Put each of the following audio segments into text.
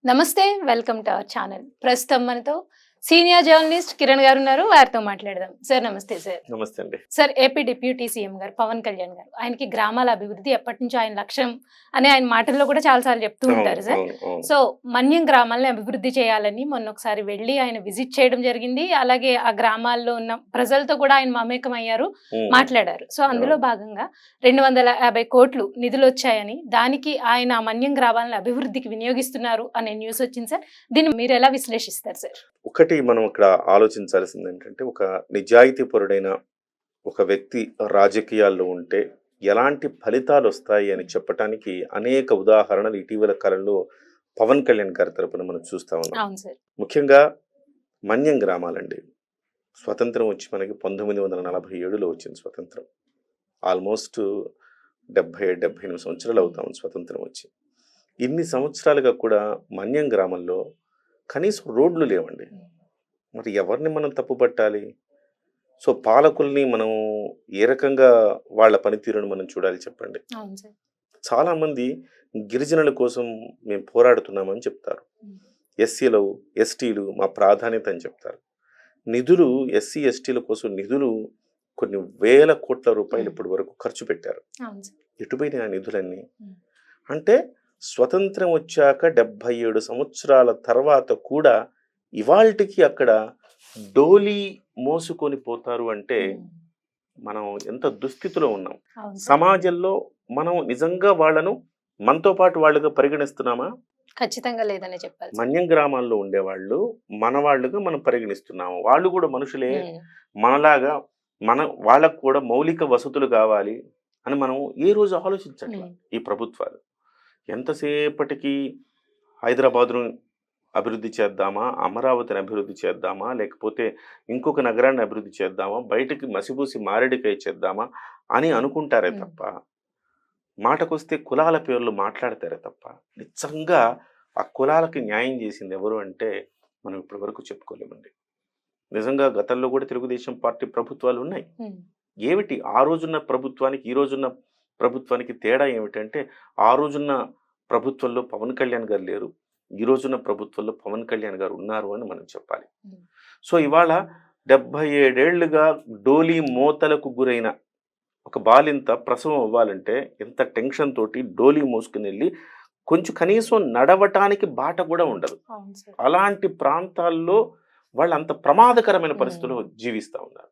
నమస్తే welcome to our channel. ప్రస్తుతం మనతో సీనియర్ జర్నలిస్ట్ కిరణ్ గారు ఉన్నారు. వారితో మాట్లాడదాం. సార్ నమస్తే సార్. నమస్తే అండి. సార్ ఏపీ డిప్యూటీ సీఎం గారు పవన్ కళ్యాణ్ గారు ఆయనకి గ్రామాల అభివృద్ధి ఎప్పటి నుంచో ఆయన లక్ష్యం అని ఆయన మాటల్లో కూడా చాలా సార్లు చెప్తూ ఉంటారు సార్. సో మన్యం గ్రామాలను అభివృద్ధి చేయాలని మొన్న ఒకసారి వెళ్ళి ఆయన విజిట్ చేయడం జరిగింది. అలాగే ఆ గ్రామాల్లో ఉన్న ప్రజలతో కూడా ఆయన మమేకం అయ్యారు, మాట్లాడారు. సో అందులో భాగంగా 250 కోట్లు నిధులు వచ్చాయని దానికి ఆయన మన్యం గ్రామాలను అభివృద్ధికి వినియోగిస్తున్నారు అనే న్యూస్ వచ్చింది సార్. దీన్ని మీరు ఎలా విశ్లేషిస్తారు సార్? ఒకటి మనం ఇక్కడ ఆలోచించాల్సింది ఏంటంటే, ఒక నిజాయితీపరుడైన ఒక వ్యక్తి రాజకీయాల్లో ఉంటే ఎలాంటి ఫలితాలు వస్తాయి అని చెప్పడానికి అనేక ఉదాహరణలు ఇటీవల కాలంలో పవన్ కళ్యాణ్ గారి తరపున మనం చూస్తా ఉన్నాం. ముఖ్యంగా మన్యం గ్రామాలండి. స్వతంత్రం వచ్చి మనకి 1947లో వచ్చింది స్వతంత్రం. ఆల్మోస్ట్ 70-78 సంవత్సరాలు అవుతాం స్వతంత్రం వచ్చి. ఇన్ని సంవత్సరాలుగా కూడా మన్యం గ్రామంలో కనీసం రోడ్లు లేవండి. మరి ఎవరిని మనం తప్పు పట్టాలి? సో పాలకుల్ని మనం ఏ రకంగా వాళ్ళ పనితీరును మనం చూడాలి చెప్పండి. చాలామంది గిరిజనుల కోసం మేము పోరాడుతున్నామని చెప్తారు. ఎస్సీలు ఎస్టీలు మా ప్రాధాన్యత అని చెప్తారు. నిధులు ఎస్సీ ఎస్టీల కోసం నిధులు కొన్ని వేల కోట్ల రూపాయలు ఇప్పటి వరకు ఖర్చు పెట్టారు. ఎటుపోయిన ఆ నిధులన్నీ అంటే స్వతంత్రం వచ్చాక 77 సంవత్సరాల తర్వాత కూడా ఇవాళకి అక్కడ డోలీ మోసుకొని పోతారు అంటే మనం ఎంత దుస్థితిలో ఉన్నాం. సమాజంలో మనం నిజంగా వాళ్ళను మనతో పాటు వాళ్ళుగా పరిగణిస్తున్నామా? ఖచ్చితంగా లేదని చెప్పాలి. మన్యం గ్రామాల్లో ఉండేవాళ్ళు మన వాళ్ళుగా మనం పరిగణిస్తున్నాము. వాళ్ళు కూడా మనుషులే, మనలాగా వాళ్ళకు కూడా మౌలిక వసతులు కావాలి అని మనం ఏ రోజు ఆలోచించట్లా ఈ ప్రభుత్వాలు. ఎంతసేపటికి హైదరాబాద్ను అభివృద్ధి చేద్దామా, అమరావతిని అభివృద్ధి చేద్దామా, లేకపోతే ఇంకొక నగరాన్ని అభివృద్ధి చేద్దామా, బయటకి మసిబూసి మారేడుకాయ చేద్దామా అని అనుకుంటారే తప్ప, మాటకొస్తే కులాల పేర్లు మాట్లాడతారే తప్ప నిజంగా ఆ కులాలకి న్యాయం చేసింది ఎవరు అంటే మనం ఇప్పటి వరకు చెప్పుకోలేమండి. నిజంగా గతంలో కూడా తెలుగుదేశం పార్టీ ప్రభుత్వాలు ఉన్నాయి. ఏమిటి ఆ రోజున్న ప్రభుత్వానికి ఈ రోజున్న ప్రభుత్వానికి తేడా ఏమిటంటే, ఆ రోజున్న ప్రభుత్వంలో పవన్ కళ్యాణ్ గారు లేరు, ఈ రోజున్న ప్రభుత్వంలో పవన్ కళ్యాణ్ గారు ఉన్నారు అని మనం చెప్పాలి. సో ఇవాళ 77 ఏళ్లుగా డోలీ మోతలకు గురైన ఒక బాలింత ప్రసవం అవ్వాలంటే ఎంత టెన్షన్ తోటి డోలీ మోసుకుని వెళ్ళి కొంచెం కనీసం నడవటానికి బాట కూడా ఉండదు. అలాంటి ప్రాంతాల్లో వాళ్ళు అంత ప్రమాదకరమైన పరిస్థితుల్లో జీవిస్తూ ఉన్నారు.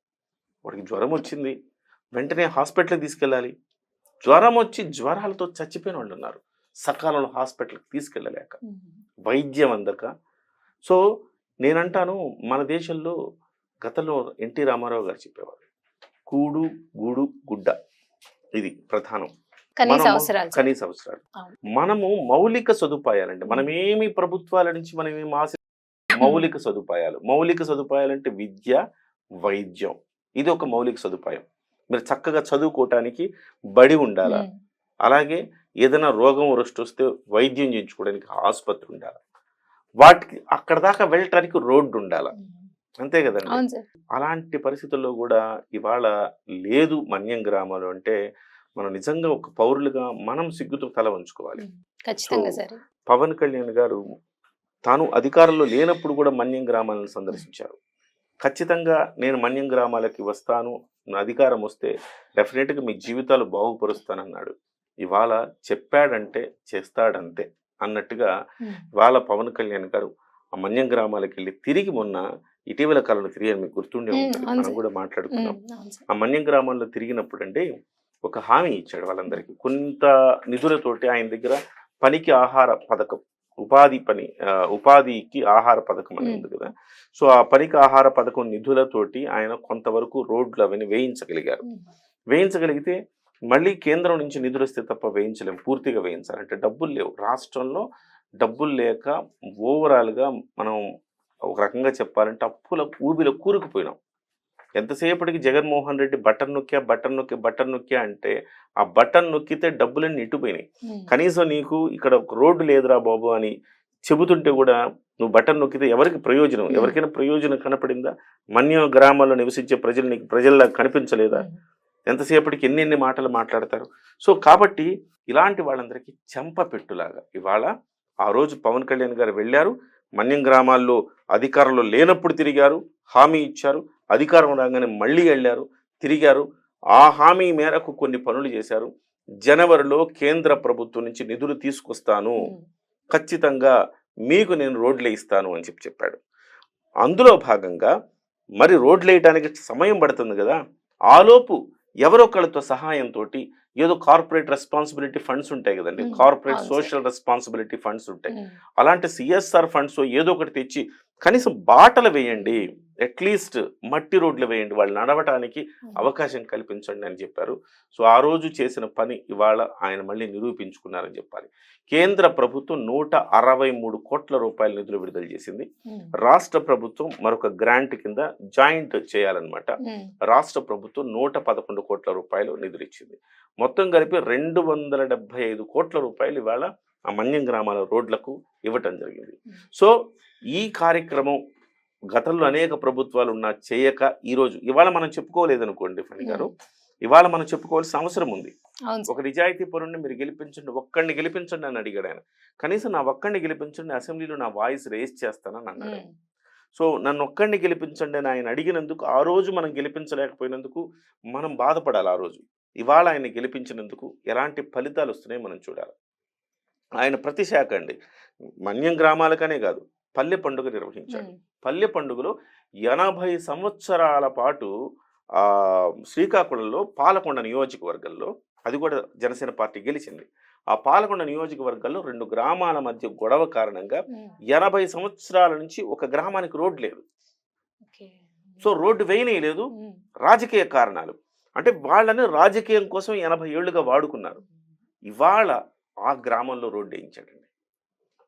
వాడికి జ్వరం వచ్చింది, వెంటనే హాస్పిటల్కి తీసుకెళ్ళాలి. జ్వరం వచ్చి జ్వరాలతో చచ్చిపోయిన వాళ్ళు ఉన్నారు, సకాలంలో హాస్పిటల్కి తీసుకెళ్ళలేక, వైద్యం అందక. సో నేనంటాను, మన దేశంలో గతంలో ఎన్టీ రామారావు గారు చెప్పేవారు, కూడు గూడు గుడ్డ, ఇది ప్రధానం, కనీస అవసరాలు. మనము మౌలిక సదుపాయాలండి. మనమేమి ప్రభుత్వాల నుంచి మనమేమి ఆశ, మౌలిక సదుపాయాలంటే విద్య, వైద్యం, ఇది ఒక మౌలిక సదుపాయం. మీరు చక్కగా చదువుకోవటానికి బడి ఉండాలా, అలాగే ఏదైనా రోగం వృష్టి వస్తే వైద్యం చేయించుకోవడానికి ఆసుపత్రి ఉండాలి, వాటికి అక్కడ దాకా వెళ్ళటానికి రోడ్డు ఉండాలా, అంతే కదండి. అలాంటి పరిస్థితుల్లో కూడా ఇవాళ లేదు మన్యం గ్రామాలు అంటే మనం నిజంగా ఒక పౌరులుగా మనం సిగ్గుతో తల వంచుకోవాలి. పవన్ కళ్యాణ్ గారు తాను అధికారంలో లేనప్పుడు కూడా మన్యం గ్రామాలను సందర్శించారు. ఖచ్చితంగా నేను మన్యం గ్రామాలకి వస్తాను, నా అధికారం వస్తే డెఫినెట్గా మీ జీవితాలు బాగుపరుస్తానన్నాడు. ఇవాళ చెప్పాడంటే చేస్తాడంతే అన్నట్టుగా ఇవాళ పవన్ కళ్యాణ్ గారు ఆ మన్యం గ్రామాలకు వెళ్ళి తిరిగి మొన్న ఇటీవల కాలంలో తిరిగాను, మీకు గుర్తుండే ఉంటుంది, మనం కూడా మాట్లాడుకున్నాం. ఆ మన్యం గ్రామాల్లో తిరిగినప్పుడు అంటే ఒక హామీ ఇచ్చాడు వాళ్ళందరికీ. కొంత నిధులతోటి ఆయన దగ్గర పనికి ఆహార పథకం, ఉపాధికి ఆహార పథకం అని ఉంది కదా. సో ఆ పనికి ఆహార పథకం నిధులతోటి ఆయన కొంతవరకు రోడ్లు అవన్నీ వేయించగలిగితే మళ్ళీ కేంద్రం నుంచి నిధులు వస్తే తప్ప వేయించలేము, పూర్తిగా వేయించాలంటే డబ్బులు లేవు. రాష్ట్రంలో డబ్బులు లేక ఓవరాల్గా మనం ఒక రకంగా చెప్పాలంటే అప్పుల ఊబిలో కూరుకుపోయినాం. ఎంతసేపటికి జగన్మోహన్ రెడ్డి బటన్ నొక్కా అంటే ఆ బటన్ నొక్కితే డబ్బులన్నీ ఇటుపోయినాయి. కనీసం నీకు ఇక్కడ ఒక రోడ్డు లేదురా బాబు అని చెబుతుంటే కూడా నువ్వు బటన్ నొక్కితే ఎవరికి ప్రయోజనం? ఎవరికైనా ప్రయోజనం కనపడిందా? మన్యం గ్రామాల్లో నివసించే ప్రజల్లా కనిపించలేదా? ఎంతసేపటికి ఎన్ని మాటలు మాట్లాడతారు. సో కాబట్టి ఇలాంటి వాళ్ళందరికీ చెంపపెట్టులాగా ఇవాళ ఆ రోజు పవన్ కళ్యాణ్ గారు వెళ్ళారు, మన్యం గ్రామాల్లో అధికారంలో లేనప్పుడు తిరిగారు, హామీ ఇచ్చారు, అధికారం రాగానే మళ్ళీ వెళ్ళారు, తిరిగారు. ఆ హామీ మేరకు కొన్ని పనులు చేశారు. జనవరిలో కేంద్ర ప్రభుత్వం నుంచి నిధులు తీసుకొస్తాను, ఖచ్చితంగా మీకు నేను రోడ్లు ఇస్తాను అని చెప్పాడు. అందులో భాగంగా మరి రోడ్లు వేయడానికి సమయం పడుతుంది కదా, ఆలోపు ఎవరొకళ్ళతో సహాయంతో ఏదో కార్పొరేట్ రెస్పాన్సిబిలిటీ ఫండ్స్ ఉంటాయి కదండి, కార్పొరేట్ సోషల్ రెస్పాన్సిబిలిటీ ఫండ్స్ ఉంటాయి, అలాంటి సిఎస్ఆర్ ఫండ్స్ ఏదో ఒకటి తెచ్చి కనీసం బాటలు వేయండి, అట్లీస్ట్ మట్టి రోడ్లు వేయండి, వాళ్ళు నడవటానికి అవకాశం కల్పించండి అని చెప్పారు. సో ఆ రోజు చేసిన పని ఇవాళ ఆయన మళ్ళీ నిరూపించుకున్నారని చెప్పాలి. కేంద్ర ప్రభుత్వం 163 కోట్ల రూపాయల నిధులు విడుదల చేసింది. రాష్ట్ర ప్రభుత్వం మరొక గ్రాంట్ కింద జాయింట్ చేయాలన్నమాట. రాష్ట్ర ప్రభుత్వం 111 కోట్ల రూపాయలు నిధులు ఇచ్చింది. మొత్తం కలిపి 275 కోట్ల రూపాయలు ఇవాళ ఆ మన్యం గ్రామాల రోడ్లకు ఇవ్వటం జరిగింది. సో ఈ కార్యక్రమం గతంలో అనేక ప్రభుత్వాలు ఉన్నా చేయక ఈరోజు ఇవాళ మనం చెప్పుకోలేదనుకోండి ఫణి గారు, ఇవాళ మనం చెప్పుకోవాల్సిన అవసరం ఉంది. ఒక నిజాయితీ పరుణ్ణి మీరు గెలిపించండి, ఒక్కడిని గెలిపించండి అని అడిగాడు ఆయన. కనీసం నా ఒక్కడిని గెలిపించండి, అసెంబ్లీలో నా వాయిస్ రేస్ చేస్తానని అన్నాడు. సో నన్ను ఒక్కడిని గెలిపించండి అని ఆయన అడిగినందుకు, ఆ రోజు మనం గెలిపించలేకపోయినందుకు మనం బాధపడాలి. ఆ రోజు ఇవాళ ఆయన గెలిపించినందుకు ఎలాంటి ఫలితాలు వస్తున్నాయో మనం చూడాలి. ఆయన ప్రతి శాఖ అండి, మన్యం గ్రామాలకనే కాదు, పల్లె పండుగ నిర్వహించాడు. పల్లె పండుగలో 80 సంవత్సరాల పాటు శ్రీకాకుళంలో పాలకొండ నియోజకవర్గంలో, అది కూడా జనసేన పార్టీ గెలిచింది, ఆ పాలకొండ నియోజకవర్గంలో 2 గ్రామాల మధ్య గొడవ కారణంగా 80 సంవత్సరాల నుంచి ఒక గ్రామానికి రోడ్డు లేదు. సో రోడ్డు వేయలేదు, రాజకీయ కారణాలు, అంటే వాళ్ళని రాజకీయం కోసం 80 ఏళ్లుగా వాడుకున్నారు. ఇవాళ ఆ గ్రామంలో రోడ్డు వేయించాడండి,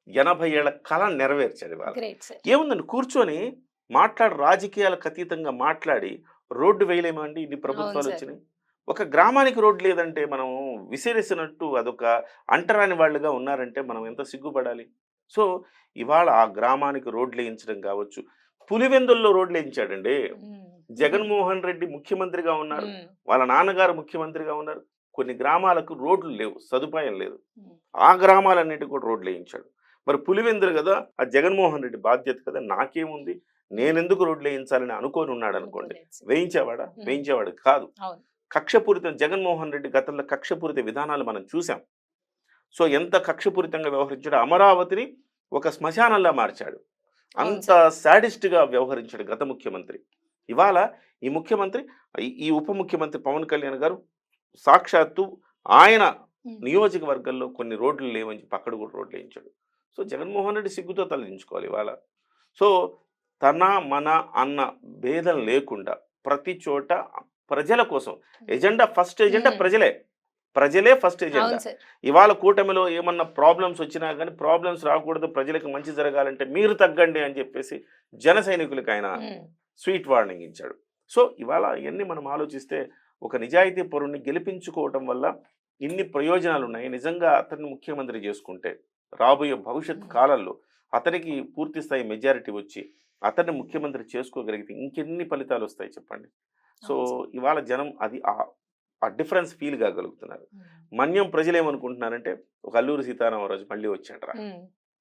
80 ఏళ్ల కళ నెరవేర్చాడు. ఇవాళ ఏముందండి, కూర్చొని మాట్లాడి రాజకీయాలకు అతీతంగా మాట్లాడి రోడ్డు వేయలేమండి, ఇన్ని ప్రభుత్వాలు వచ్చినాయి. ఒక గ్రామానికి రోడ్డు లేదంటే మనం విసిరేసినట్టు, అదొక అంటరాని వాళ్ళుగా ఉన్నారంటే మనం ఎంత సిగ్గుపడాలి. సో ఇవాళ ఆ గ్రామానికి రోడ్లు వేయించడం కావచ్చు, పులివెందుల్లో రోడ్లు వేయించాడండి. జగన్మోహన్ రెడ్డి ముఖ్యమంత్రిగా ఉన్నారు, వాళ్ళ నాన్నగారు ముఖ్యమంత్రిగా ఉన్నారు, కొన్ని గ్రామాలకు రోడ్లు లేవు, సదుపాయం లేదు, ఆ గ్రామాలన్నిటికీ కూడా రోడ్లు వేయించాడు. మరి పులివెందులు కదా, ఆ జగన్మోహన్ రెడ్డి బాధ్యత కదా, నాకేముంది, నేనెందుకు రోడ్లు వేయించాలని అనుకోని ఉన్నాడు అనుకోండి, వేయించేవాడా? వేయించేవాడు కాదు. కక్షపూరితం, జగన్మోహన్ రెడ్డి గతంలో కక్షపూరిత విధానాలు మనం చూసాం. సో ఎంత కక్షపూరితంగా వ్యవహరించాడు, అమరావతిని ఒక శ్మశానంలా మార్చాడు, అంత సాడిస్ట్గా వ్యవహరించాడు గత ముఖ్యమంత్రి. ఇవాళ ఈ ముఖ్యమంత్రి, ఈ ఉప ముఖ్యమంత్రి పవన్ కళ్యాణ్ గారు సాక్షాత్తు ఆయన నియోజకవర్గంలో కొన్ని రోడ్లు లేవని చెప్పి అక్కడ కూడా రోడ్లు వేయించాడు. సో జగన్మోహన్ రెడ్డి సిగ్గుతో తలదించుకోవాలి ఇవాళ. సో తన మన అన్న భేదం లేకుండా ప్రతి చోట ప్రజల కోసం ఎజెండా, ఫస్ట్ ఎజెండా ప్రజలే ఫస్ట్ ఎజెండా. ఇవాళ కూటమిలో ఏమన్నా ప్రాబ్లమ్స్ వచ్చినా కానీ ప్రాబ్లమ్స్ రాకూడదు, ప్రజలకు మంచి జరగాలంటే మీరు తగ్గండి అని చెప్పేసి జన సైనికులకు ఆయన స్వీట్ వార్నింగ్ ఇచ్చాడు. సో ఇవాళ ఇవన్నీ మనం ఆలోచిస్తే ఒక నిజాయితీ పరుణ్ణి గెలిపించుకోవటం వల్ల ఇన్ని ప్రయోజనాలు ఉన్నాయి. నిజంగా అతన్ని ముఖ్యమంత్రి చేసుకుంటే రాబోయే భవిష్యత్ కాలంలో అతనికి పూర్తి స్థాయి మెజారిటీ వచ్చి అతన్ని ముఖ్యమంత్రి చేసుకోగలిగితే ఇంకెన్ని ఫలితాలు వస్తాయి చెప్పండి. సో ఇవాళ జనం అది ఆ డిఫరెన్స్ ఫీల్ కాగలుగుతున్నారు. మన్యం ప్రజలు ఏమనుకుంటున్నారంటే ఒక అల్లూరి సీతారామరాజు మళ్ళీ వచ్చాడరా,